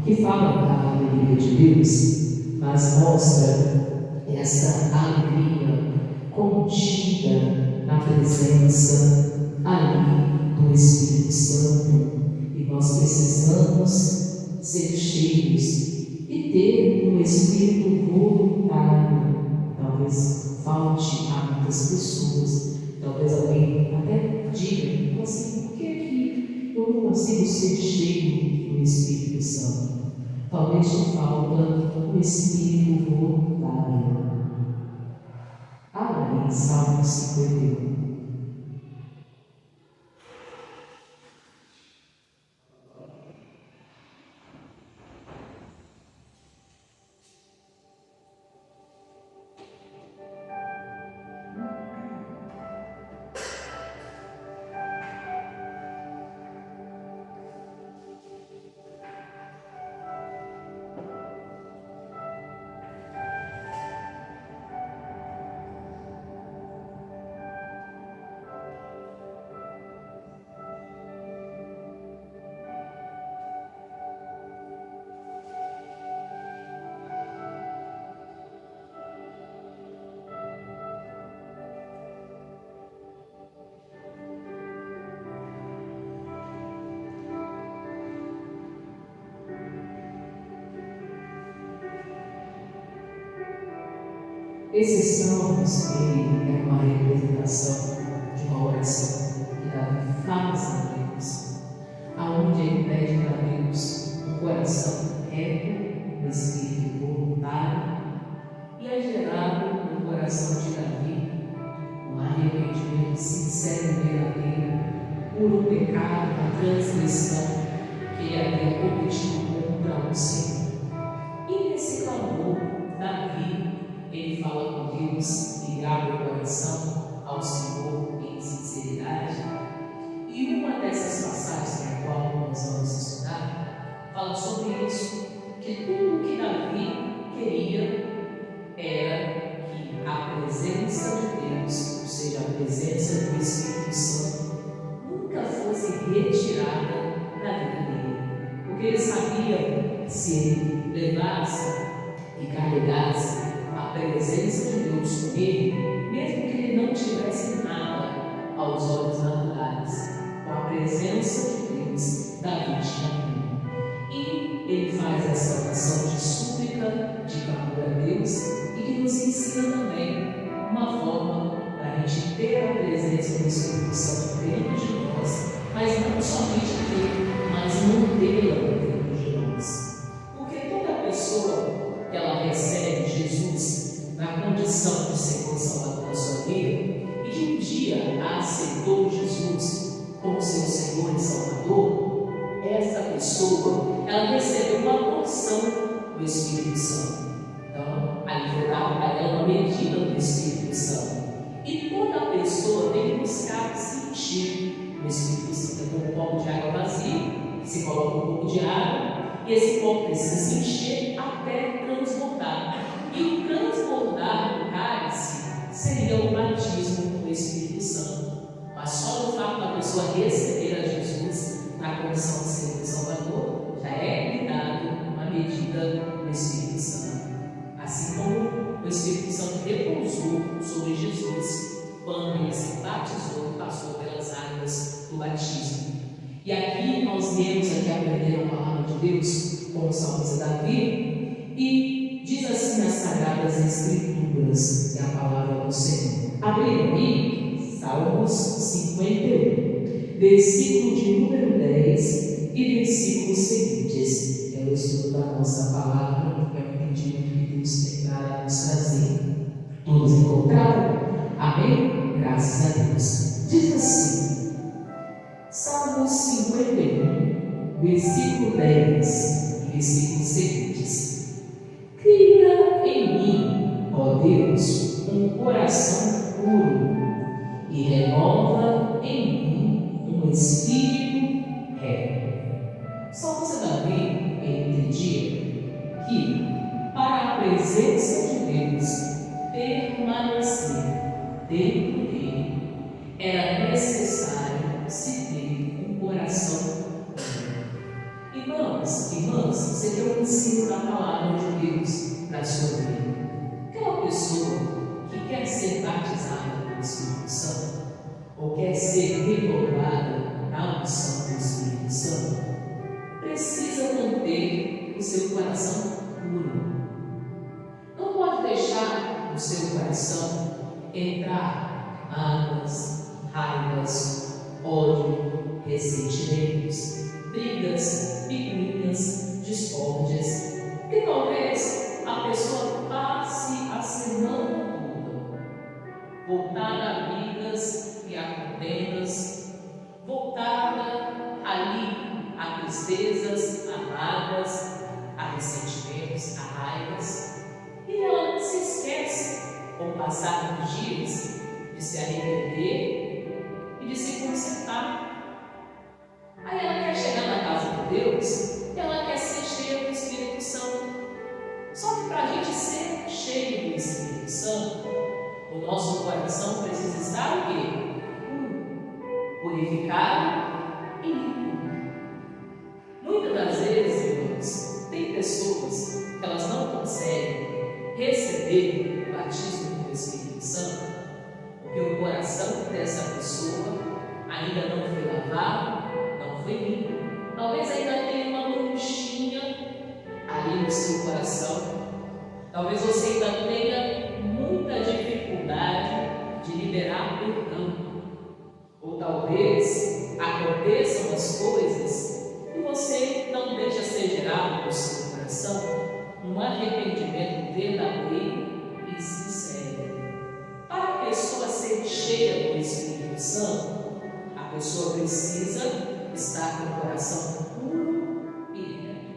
que fala da alegria de Deus, mas mostra essa alegria contida na presença ali do Espírito Santo. E nós precisamos ser cheios e ter um espírito voluntário. Talvez falte a muitas pessoas, talvez alguém até diga assim: por que eu não consigo ser cheio do Espírito Santo? Talvez te falta um espírito voluntário. Abra em Salmo 51. Esses salmos, ele é uma representação de uma oração que Davi faz a Deus, aonde ele pede a Deus um coração reto, um espírito voluntário, e é gerado no coração de Davi um arrependimento sincero e verdadeiro por um pecado, uma transgressão que ele havia cometido contra o Senhor. E nesse clamor, Davi, ele fala com Deus e abre o coração ao Senhor em sinceridade. E uma dessas passagens na qual nós vamos estudar fala sobre isso, que tudo que Davi queria era que a presença de Deus, ou seja, a presença do Espírito Santo, nunca fosse retirada da vida dele. Porque ele sabia que se ele levasse e carregasse a presença de Deus com ele, mesmo que ele não tivesse nada aos olhos naturais, com a presença de Deus, Davi tinha tudo. E ele faz essa oração de súplica, de clamor a Deus, e que nos ensina também uma forma para a gente ter a presença do Espírito Santo dentro de nós, mas não somente ter, mas mantê-la dentro de nós. Porque toda pessoa que ela recebe Jesus na condição de Senhor Salvador da sua vida, e que um dia aceitou Jesus como seu Senhor e Salvador, essa pessoa, ela recebeu uma porção do Espírito Santo. Então, ali foi dado para ela uma medida do Espírito Santo. E toda pessoa tem que buscar sentir o Espírito Santo. É como um copo de água vazio, se coloca um pouco de água, e esse copo precisa se encher até transbordar. E o transbordar do cálice seria o batismo com o Espírito Santo. Mas só o fato da pessoa receber a Jesus na condição de Senhor e Salvador já é lhe dado uma medida do Espírito Santo. Assim como o Espírito Santo repousou sobre Jesus quando ele se batizou e passou pelas águas do batismo. E aqui nós vemos aprender a palavra de Deus com o salmista Davi, e diz assim as Sagradas Escrituras, que é a palavra do Senhor. Abriram aí Salmos 51, versículo de número 10 e versículos seguintes. É o estudo da nossa palavra, é o pedido que Deus tem para nos trazer. Todos encontraram? Amém? Graças a Deus. Diz assim, Salmos 51, versículo 10 e versículos seguintes. Cria em mim, ó Deus, um coração puro e renova em mim um espírito reto. Salmista Davi entendia que para a presença de Deus permanecer dentro dele era necessário se ter um coração puro. Irmãos, você tem um ensino da palavra de Deus na sua vida. Aquela pessoa que quer ser batizada pelo Espírito Santo, ou quer ser renovada na unção do Espírito Santo, precisa manter o seu coração puro. Não pode deixar no seu coração entrar mágoas, raivas, ódio, ressentimentos, brigas, picuinhas, discórdias, que talvez a pessoa passe a semana toda voltada a brigas e a contendas, voltada ali a tristezas, a mágoas, a ressentimentos, a raivas, e ela se esquece, com o passar dos dias, de se arrepender e de se consertar. Aí ela quer chegar na casa de Deus e ela quer ser cheia do Espírito Santo. Só que para a gente ser cheio do Espírito Santo, o nosso coração precisa estar o quê? Purificado e limpo. Muitas das vezes, irmãos, tem pessoas que elas não conseguem receber o batismo do Espírito Santo porque o coração dessa pessoa ainda não foi lavado, não foi limpo. Talvez ainda tenha uma manchinha ali no seu coração. Talvez você ainda tenha muita dificuldade de liberar perdão. Ou talvez aconteçam as coisas e você não deixa ser gerado no seu coração um arrependimento verdadeiro e sincero. Para a pessoa ser cheia do Espírito Santo, a pessoa precisa estar com o coração puro e reto.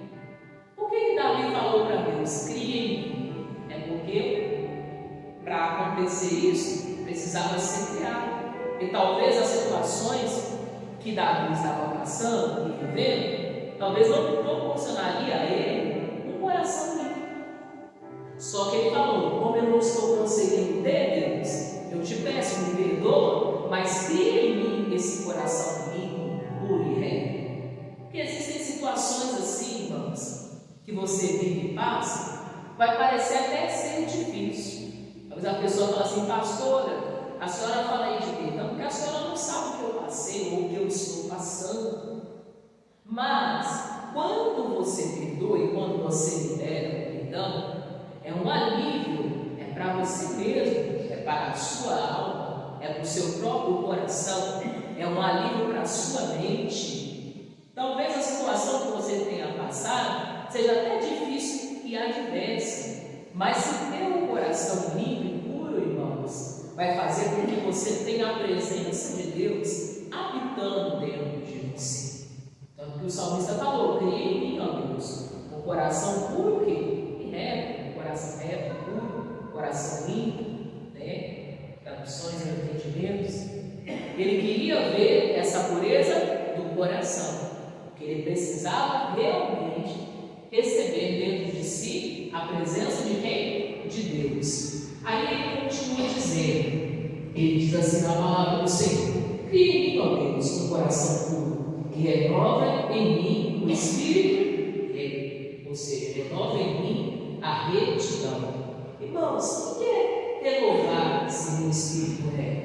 Por que Davi falou para Deus, cria em mim? É porque para acontecer isso, precisava ser criado. E talvez as situações que Davi estava passando e vivendo, talvez não proporcionaria a ele um coração limpo. Só que ele falou, como eu não estou conseguindo ter, Deus, eu te peço, me perdoa, mas cria em mim esse coração limpo, puro e reto. Porque existem situações assim, irmãos, que você vive e passa, vai parecer até ser difícil. Talvez a pessoa fala assim, pastora, a senhora fala aí de perdão, porque a senhora não sabe o que eu passei ou o que eu estou passando. Mas, quando você perdoa e quando você libera o perdão, é um alívio, é para você mesmo, é para a sua alma, é para o seu próprio coração, é um alívio para a sua mente. Talvez a situação que você tenha passado seja até difícil e adversa, mas se ter um coração limpo e puro, irmãos, vai fazer com que você tenha a presença de Deus habitando dentro de você. Tanto que o salmista falou, cria em mim, ó Deus, um coração puro e reto, um coração reto, puro, um coração limpo, né? Traduções e entendimentos. Ele queria ver essa pureza do coração, porque ele precisava realmente receber dentro de si a presença de quem? De Deus. Aí ele continua dizendo, ele diz assim na palavra do Senhor, cria em mim, ó Deus, um coração puro, e renova em mim o espírito, ou seja, renova em mim a retidão. Irmãos, o que é renovar-se no espírito reto?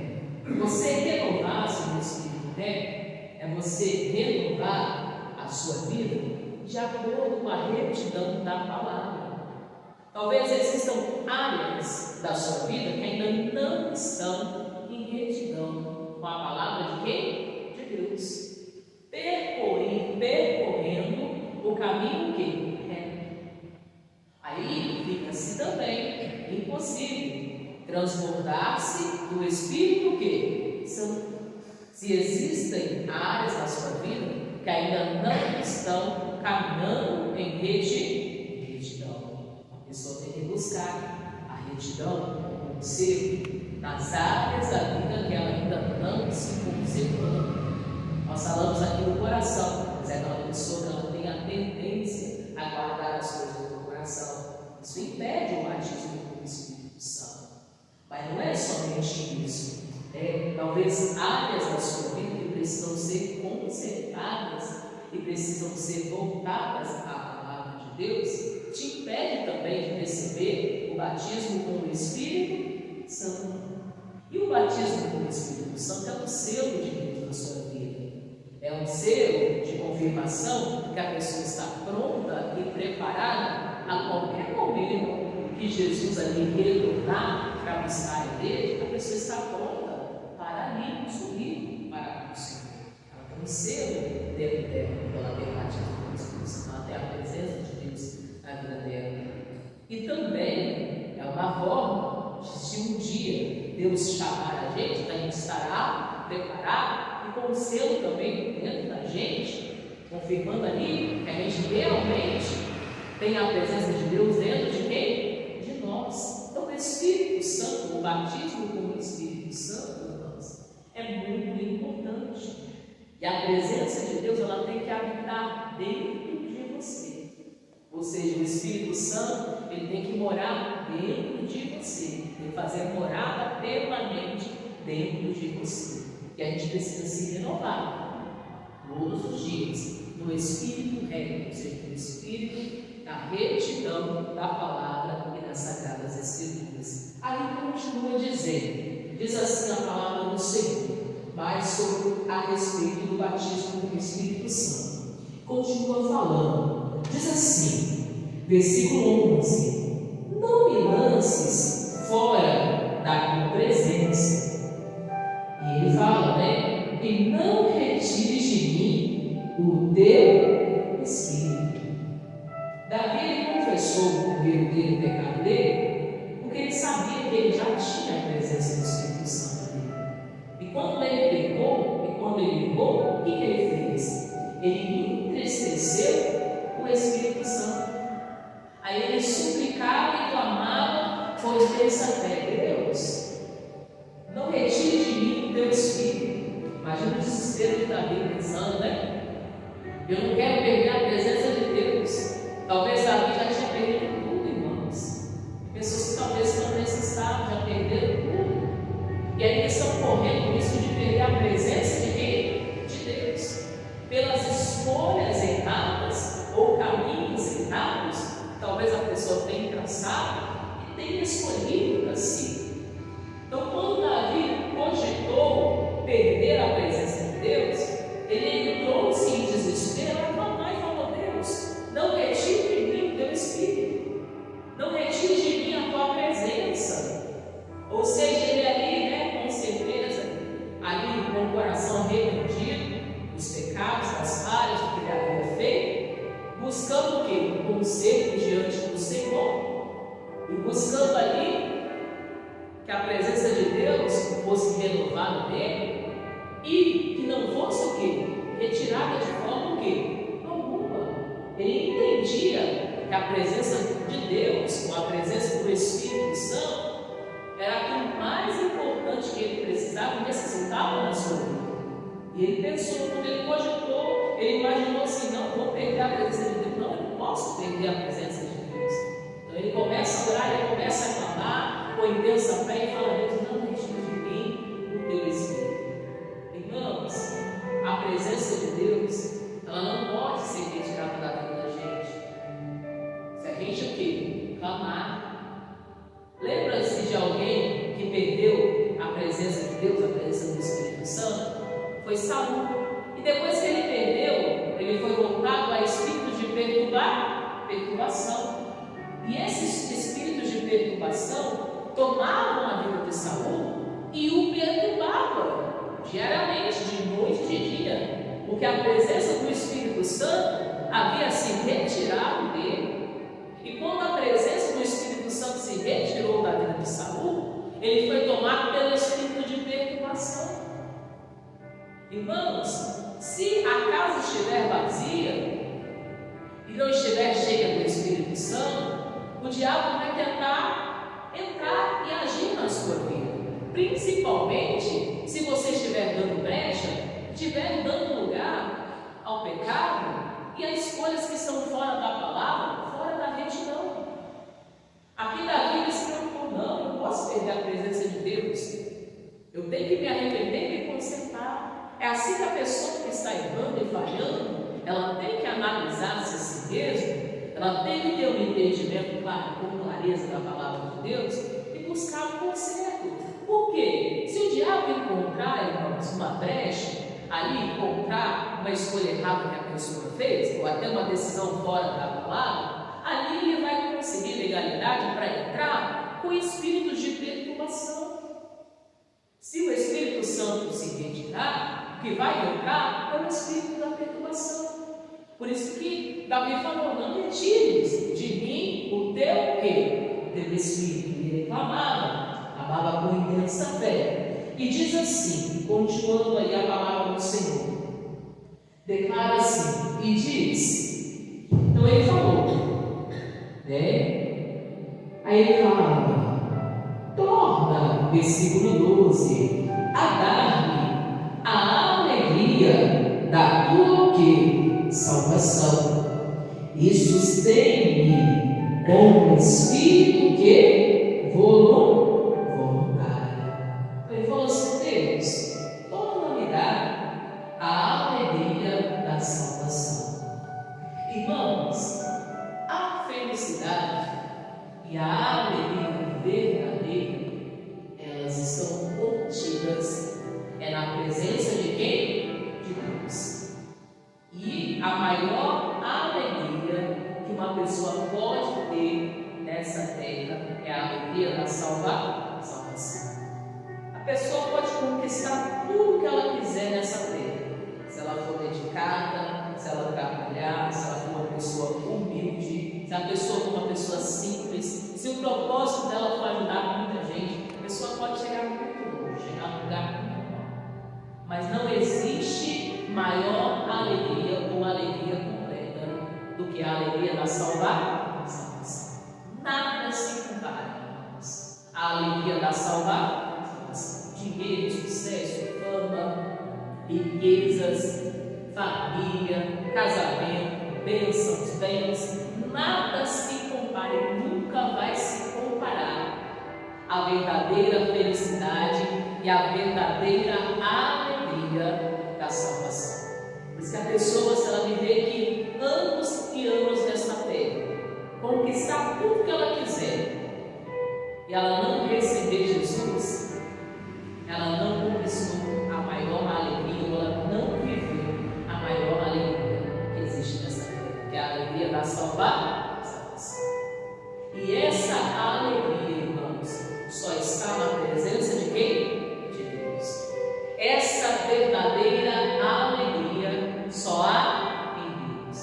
Você renovar-se no espírito reto é você renovar a sua vida de acordo com a retidão da palavra. Talvez existam áreas da sua vida que ainda não estão em retidão com a palavra de quem? De Deus. Percorrendo o caminho que? Reto. Aí fica-se também impossível transbordar-se do Espírito que? Santo. Se existem áreas da sua vida que ainda não estão caminhando em retidão, a pessoa tem que buscar a retidão, o conselho nas áreas da vida que ela ainda não se conservou. Nós falamos aqui do coração, mas é aquela pessoa que ela tem a tendência a guardar as coisas do coração. Isso impede o batismo com o Espírito Santo. Mas não é somente isso. Talvez áreas da sua vida que precisam ser consertadas e precisam ser voltadas à palavra de Deus, te impede também de receber o batismo com o Espírito Santo. E o batismo com o Espírito Santo é um selo de Deus na sua vida. É um selo de confirmação que a pessoa está pronta e preparada a qualquer momento que Jesus ali retornar para buscar a igreja, a pessoa está pronta para ali subir para o Senhor. Ela tem um selo dentro dela, quando ela tem o batismo com o Espírito Santo, ela tem a presença de Deus na vida dela. E também é uma forma de, se um dia Deus chamar a gente estará preparado e com o selo também dentro da gente, confirmando ali que a gente realmente tem a presença de Deus dentro de quem? De nós. Então o Espírito Santo, o batismo com o Espírito Santo, irmãos, é muito importante. E a presença de Deus, ela tem que habitar dentro de você. Ou seja, o Espírito Santo, ele tem que morar dentro de você, tem que fazer morada permanente dentro de você. E a gente precisa se renovar todos os dias no Espírito reto, ou seja, no Espírito da retidão da palavra e das Sagradas Escrituras. Aí continua dizendo, diz assim a palavra do Senhor, mais a respeito do batismo com o Espírito Santo. Continua falando, diz assim, versículo 11, não me lances fora da minha presença. E ele fala, né? E não retires de mim o teu Espírito. Davi, ele confessou o erro dele, o pecado dele, porque ele sabia que ele já tinha a presença do Espírito Santo dele. E quando ele pecou, e quando ele errou, o que ele fez? Ele entristeceu o Espírito Santo. Aí ele suplicava e clamava com intensa fé: Deus, não retire de mim o teu Espírito. Imagina o desespero de Davi pensando, né? Eu não quero perder a presença de Deus. Talvez Davi já tinha perdido tudo, irmãos. Pessoas que talvez estão nesse estado já perderam tudo. E aí eles estão correndo o risco de perder a presença de quem? De Deus. Pelas escolhas erradas ou caminhos errados, talvez a pessoa tenha traçado e tenha escolhido para si. Então, quando Davi cogitou perder a presença de Deus, ele entrou-se em desespero a clamar e falou: Deus, não retire de mim o teu Espírito, não retire de mim a tua presença. Ou seja, ele ali, né, com certeza, ali com o coração arrependido dos pecados, das falhas, do que ele havia feito, buscando o quê? Um conselho diante do Senhor, e buscando ali que a presença de Deus fosse renovada nele e que não fosse o quê? Retirada de forma o quê? Alguma. Ele entendia que a presença de Deus, ou a presença do Espírito Santo, era aquilo mais importante que ele precisava e necessitava na sua vida. E ele pensou, quando ele cogitou, ele imaginou assim: não, vou perder a presença de Deus. Não, eu não posso perder a presença de Deus. Então ele começa a orar, ele começa a clamar com intensa fé e fala: Deus, não retire de mim o teu Espírito. Irmãos, a presença de Deus, ela não pode ser retirada da vida da gente. Se a gente o quê? Clamar. Lembra-se de alguém que perdeu a presença de Deus, a presença do Espírito Santo? Foi Saul. E depois que ele perdeu, ele foi voltado a espíritos de perturbação. E esses espíritos de perturbação tomavam a vida de Saul e o perturbavam diariamente, de noite e de dia, porque a presença do Espírito Santo havia se retirado dele. E quando a presença do Espírito Santo se retirou da vida de Saul, ele foi tomado pelo espírito de perturbação. Irmãos, se a casa estiver vazia e não estiver cheia do Espírito Santo, o diabo vai tentar entrar e agir na sua vida, principalmente se você estiver dando brecha, estiver dando lugar ao pecado e a escolhas que estão fora da palavra, fora da retidão. Aqui Davi se preocupou: não, eu não posso perder a presença de Deus, eu tenho que me arrepender e me consertar. É assim que a pessoa que está errando e falhando, ela Ela tem que ter um entendimento claro, com clareza da palavra de Deus e buscar o conserto. Por quê? Se o diabo encontrar, irmãos, uma brecha, ali encontrar uma escolha errada que a pessoa fez, ou até uma decisão fora da palavra, ali ele vai conseguir legalidade para entrar com espíritos de perturbação. Se o Espírito Santo se retirar, o que vai entrar é o espírito da perturbação. Por isso que Davi falou: não retires de mim o teu quê? O teu espírito. E ele clamava com intensa fé. E diz assim, continuando aí a palavra do Senhor, declara assim, e diz, então ele falou, né? Aí ele falava, torna, versículo 12, a dar-me a alegria da tua que salvação, e sustém-me com um espírito que voluntário. Ele falou assim: Deus, torna-me dar a alegria da salvação. Irmãos, a felicidade e a alegria verdadeira, elas estão contidas na presença de quem? De Deus. E a maior alegria que uma pessoa pode ter nessa terra é a alegria da salvação. A pessoa pode conquistar tudo que ela quiser nessa terra, se ela for dedicada, se ela trabalhar, se ela for uma pessoa humilde, se a pessoa for uma pessoa simples, se o propósito dela for ajudar muita gente, a pessoa pode chegar muito longe, chegar a um lugar muito bom. Mas não existe maior alegria ou alegria completa do que a alegria da salvação. Nada se compara, irmãos. A alegria da salvação, dinheiro, sucesso, fama, riquezas, família, casamento, bênçãos, bens, nada se compara e nunca vai se comparar à verdadeira felicidade e à verdadeira alegria da salvação. Por isso que a pessoa, se ela viver aqui anos e anos nesta terra, conquistar tudo que ela quiser, e ela não receber Jesus, ela não conquistou a maior alegria, ou ela não viveu a maior alegria que existe nessa terra, que é a alegria da salvação. E essa alegria, irmãos, só está na presença de quem? De Deus. Essa verdadeira alegria só há em Deus.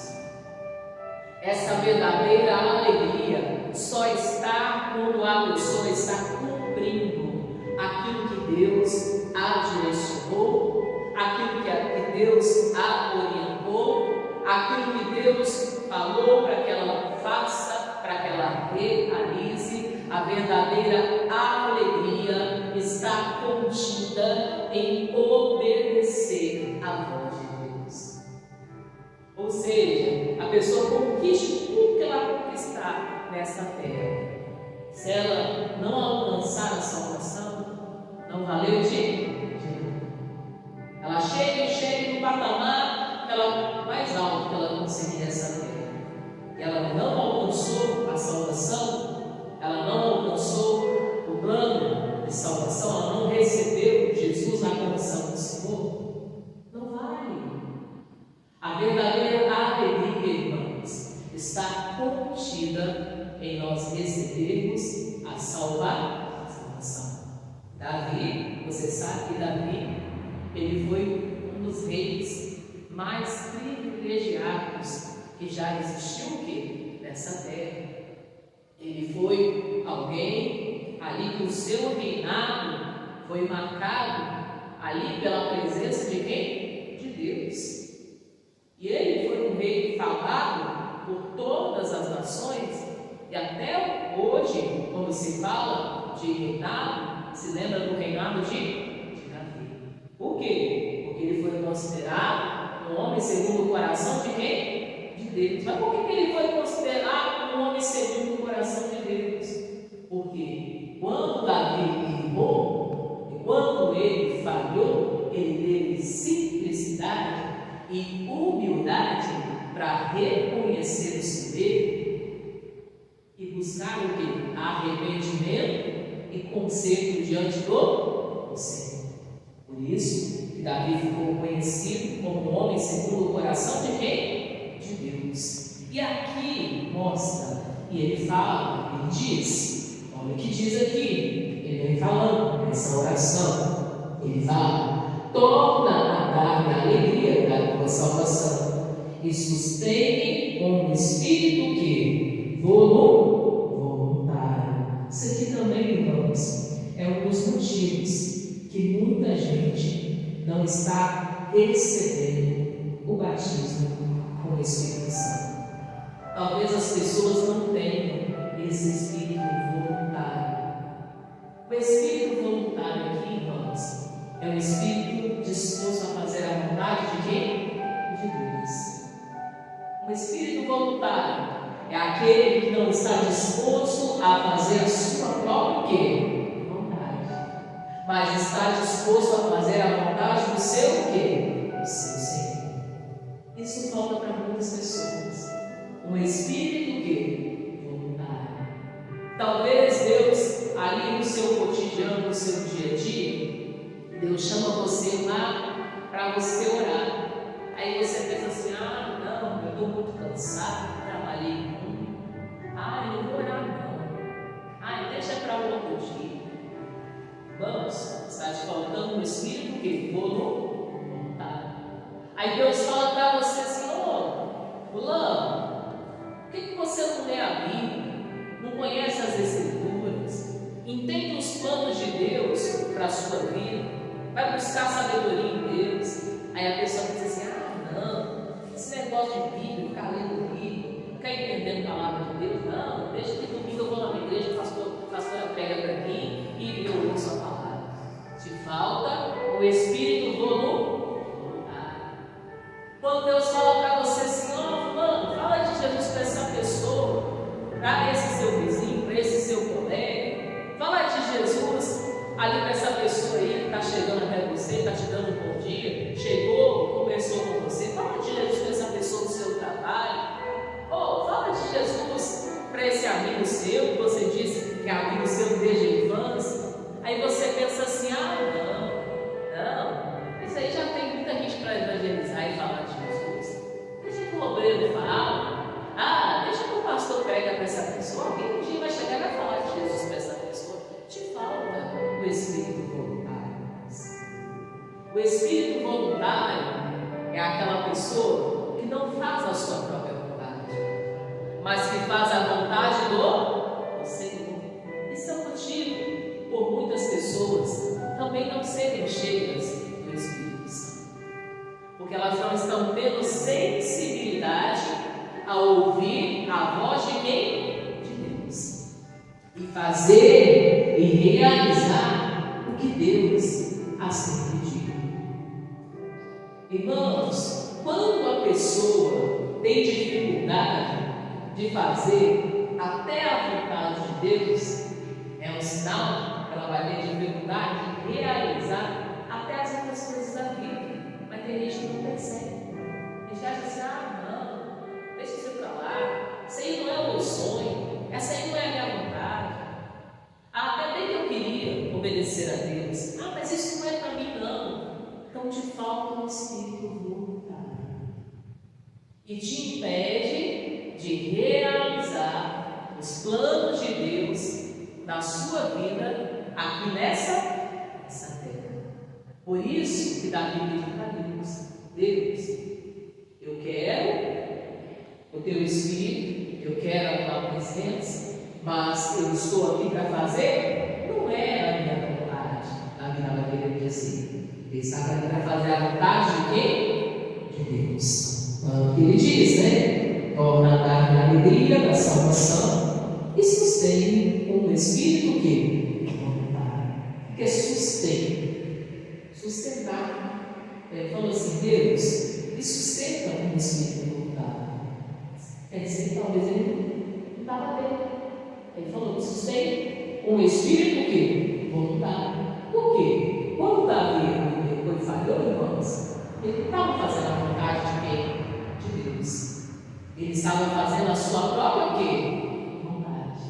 Essa verdadeira alegria só está quando a pessoa está cumprindo aquilo que Deus a direcionou, aquilo que Deus a orientou, aquilo que Deus falou para que ela faça, para que ela realize. A verdadeira alegria está contida em obedecer à voz de Deus. Ou seja, a pessoa conquiste tudo que ela conquistar nessa terra. Se ela não alcançar a salvação, não valeu de nada. Ela chega no patamar mais alto que ela conseguir nessa terra, e ela não alcançou a salvação, ela não alcançou o plano de salvação, ela não recebeu Jesus na condição do Senhor, não vale. A verdadeira alegria, irmãos, está contida em nós recebermos a salvação. Davi, você sabe que Davi, ele foi um dos reis mais privilegiados que já existiu nessa terra. Ele foi alguém ali que o seu reinado foi marcado ali pela presença de quem? De Deus. E ele foi um rei falado por todas as nações. E até hoje, quando se fala de reinado, se lembra do reinado de Davi. Por quê? Porque ele foi considerado um homem segundo o coração de quem? De Deus. Mas por que ele foi considerado um homem segundo o coração de Deus? Porque quando Davi errou, e quando ele falhou, ele teve simplicidade e humildade para reconhecer o seu erro buscar o quê? Arrependimento e conserto diante do Senhor. Por isso que Davi ficou conhecido como um homem segundo o coração de quem? De Deus. E aqui mostra, e ele fala, ele diz, olha o que diz aqui, ele vem falando nessa oração, ele fala: torna a dar-me a alegria da tua salvação e sustente com um espírito que voluntário. Isso aqui também, irmãos, é um dos motivos que muita gente não está recebendo o batismo com o Espírito Santo. Talvez as pessoas não tenham esse espírito voluntário. O espírito voluntário aqui, irmãos, é um espírito disposto a fazer a vontade de quem? De Deus. O espírito voluntário é aquele que não está disposto a fazer a sua própria vontade, mas está disposto a fazer a vontade do seu quê? Do seu Senhor. Isso falta para muitas pessoas. Um espírito que? Voluntário. Talvez Deus, ali no seu cotidiano, no seu dia a dia, Deus chama você lá para você orar. Aí você pensa assim: ah, não, eu estou muito cansado, trabalhei muito. Ah, eu não vou orar não. Ah, deixa para um outro dia. Vamos, está te faltando um espírito que? Voluntário. Aí Deus fala para você assim: ô, fulano, por que você não lê a Bíblia? Não conhece as Escrituras? Entende os planos de Deus para a sua vida? Vai buscar sabedoria em Deus? Aí a pessoa diz assim: ah, não, esse negócio de Bíblia, ficar lendo Bíblia, ficar entendendo a palavra de Deus, não, deixa que domingo eu vou lá na igreja, o pastor prega para mim e eu ouço a palavra. Te falta o espírito voluntário. Quando Deus fala para você assim: ó, fulano, fala de Jesus para essa pessoa, para esse seu vizinho, para esse seu colega, fala de Jesus ali para essa pessoa aí que está chegando até você, está te dando um bom dia, chegou, conversou com você, fala de Jesus para essa pessoa do seu trabalho, ou fala de Jesus para esse amigo seu, que você disse que é amigo seu desde a infância. Aí você pensa assim: ah, não, isso aí já tem muita gente para evangelizar e falar de Jesus. Deixa que o obreiro fala, deixa que o pastor prega para essa pessoa, alguém um dia vai chegar e vai falar de Jesus para essa pessoa. Te falta o espírito voluntário. O espírito voluntário é aquela pessoa que não faz a sua própria vontade, mas que faz a vontade do Senhor. Isso é o motivo por muitas pessoas também não serem cheias do Espírito Santo, porque elas não estão tendo sensibilidade a ouvir a voz de quem? De Deus, e fazer e realizar o que Deus as tem pedido. Irmãos, quando a pessoa tem dificuldade de fazer até a vontade de Deus, é um sinal que ela vai ter dificuldade de realizar até as outras coisas da vida. Mas tem gente que não percebe. A gente acha assim: ah, não, deixa isso para lá, isso aí não é o meu sonho, essa aí não é a minha vontade. Até bem que eu queria obedecer a Deus. Ah, mas isso não é para mim não. Então te falta um espírito voluntário e te impede de realizar os planos de Deus na sua vida aqui nessa terra. Por isso que Davi pediu para Deus: Deus, eu quero o teu espírito, eu quero a tua presença, mas eu estou aqui para fazer, não é a minha vontade. Davi estava querendo dizer, ele estava aqui para fazer a vontade de quem? De Deus. Então, o que ele diz, né? Torna a dar-me a alegria da salvação e sustém um espírito que? Voluntário. Que é sustentar. Ele falou assim: Deus, me sustenta um espírito voluntário. Quer dizer que talvez ele não estava bem. Ele falou: me sustenta um espírito que? Voluntário. Por quê? Quando Davi falhou, irmãos, ele não estava fazendo a vontade de quem? De Deus. Ele estava fazendo a sua própria o quê? Vontade.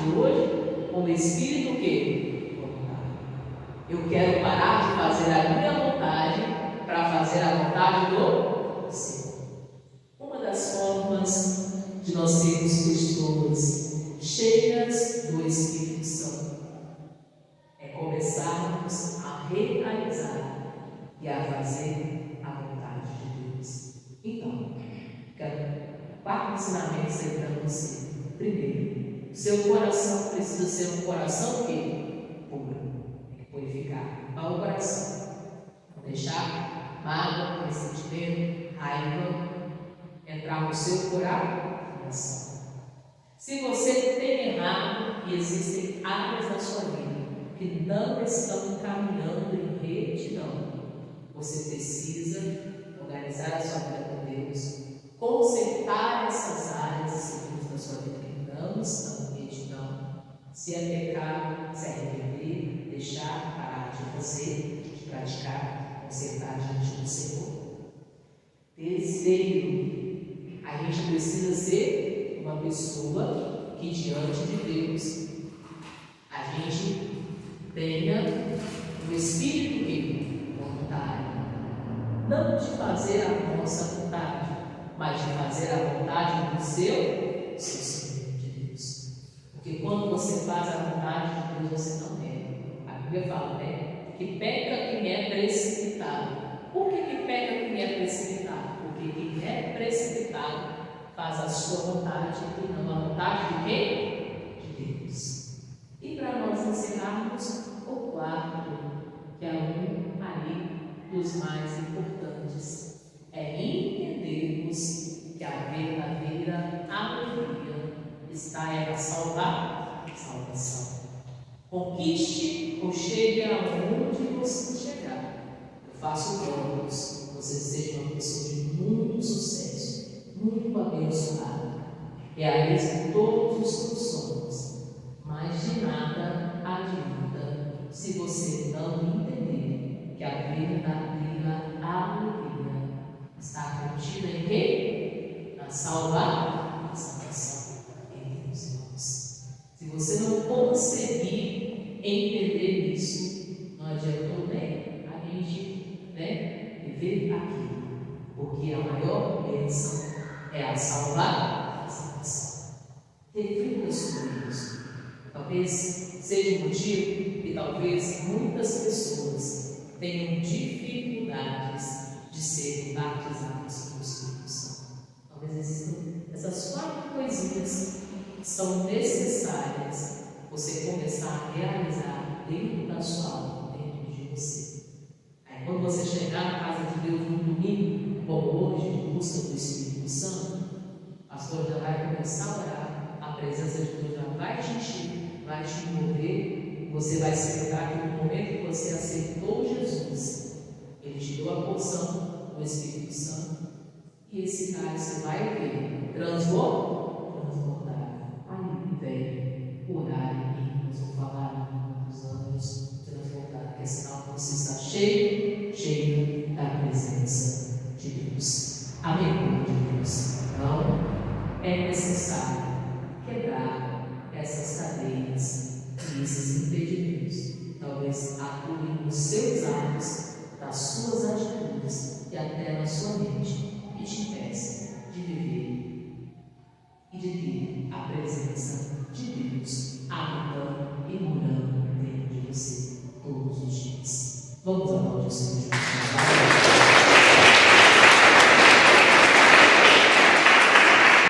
de hoje com o espírito o quê? Voluntário. Eu quero parar de fazer a minha vontade para fazer a vontade do Senhor. Uma das formas de nós sermos pessoas cheias do Espírito Santo é começarmos a realizar e a fazer a vontade de Deus. Então, quatro ensinamentos aí para você. Primeiro, o seu coração precisa ser um coração que puro, tem que purificar. Qual o coração? Não deixar mágoa, ressentimento, raiva entrar no seu coração. Se você tem errado e existem áreas da sua vida que não estão caminhando em retidão, você precisa organizar a sua vida com Deus, consertar essas áreas e setores da sua vida que não estão em retidão. Se é pecado, se arrepender, deixar, parar de fazer, de praticar, consertar diante do Senhor. Terceiro, a gente precisa ser uma pessoa que diante de Deus a gente tenha o espírito voluntário, não de fazer a nossa vontade, mas de fazer a vontade do seu Senhor de Deus. Porque quando você faz a vontade de Deus, você não é. A Bíblia fala, né? Que peca quem é precipitado. Por que peca quem é precipitado? Porque quem é precipitado faz a sua vontade e não a vontade de quem? De Deus. E para nós encerrarmos, o quarto, que é um ali dos mais importantes, é entendermos que a verdadeira alegria está na salvação. Conquiste ou chegue aonde você chegar. Eu faço votos, você seja uma pessoa de muito sucesso, muito abençoada, realize todos os seus sonhos, mas de nada adianta se você não entender que a verdadeira alegria está contida em quê? Na salvação em Deus, irmãos. Se você não conseguir entender isso, não adiantou nem a gente viver aqui, porque a maior bênção é a salvação. Reflita sobre isso. Talvez seja um motivo que talvez muitas pessoas tenham dificuldades de serem batizadas pelo Espírito Santo. Talvez existam essas 4 coisinhas que são necessárias você começar a realizar dentro da sua alma, dentro de você. Aí quando você chegar na casa de Deus no domingo, como hoje, em busca do Espírito Santo, o pastor já vai começar a orar, a presença de Deus já vai te encher, vai te envolver, você vai se lembrar que no momento que você aceitou Jesus, Ele te deu a porção do Espírito Santo, e esse cálice vai o quê? Transbordar. Aí vem o horário que nós vamos falar em muitos anos, transbordar, que é sinal que você está cheio da presença de Deus. Amém, de Deus. Então, é necessário quebrar essas cadeias e esses impedimentos. Talvez atuem nos seus atos, das suas atitudes e até na sua mente, e te impeça de viver e de ter a presença de Deus habitando e morando dentro de você todos os dias. Vamos aplaudir o Senhor.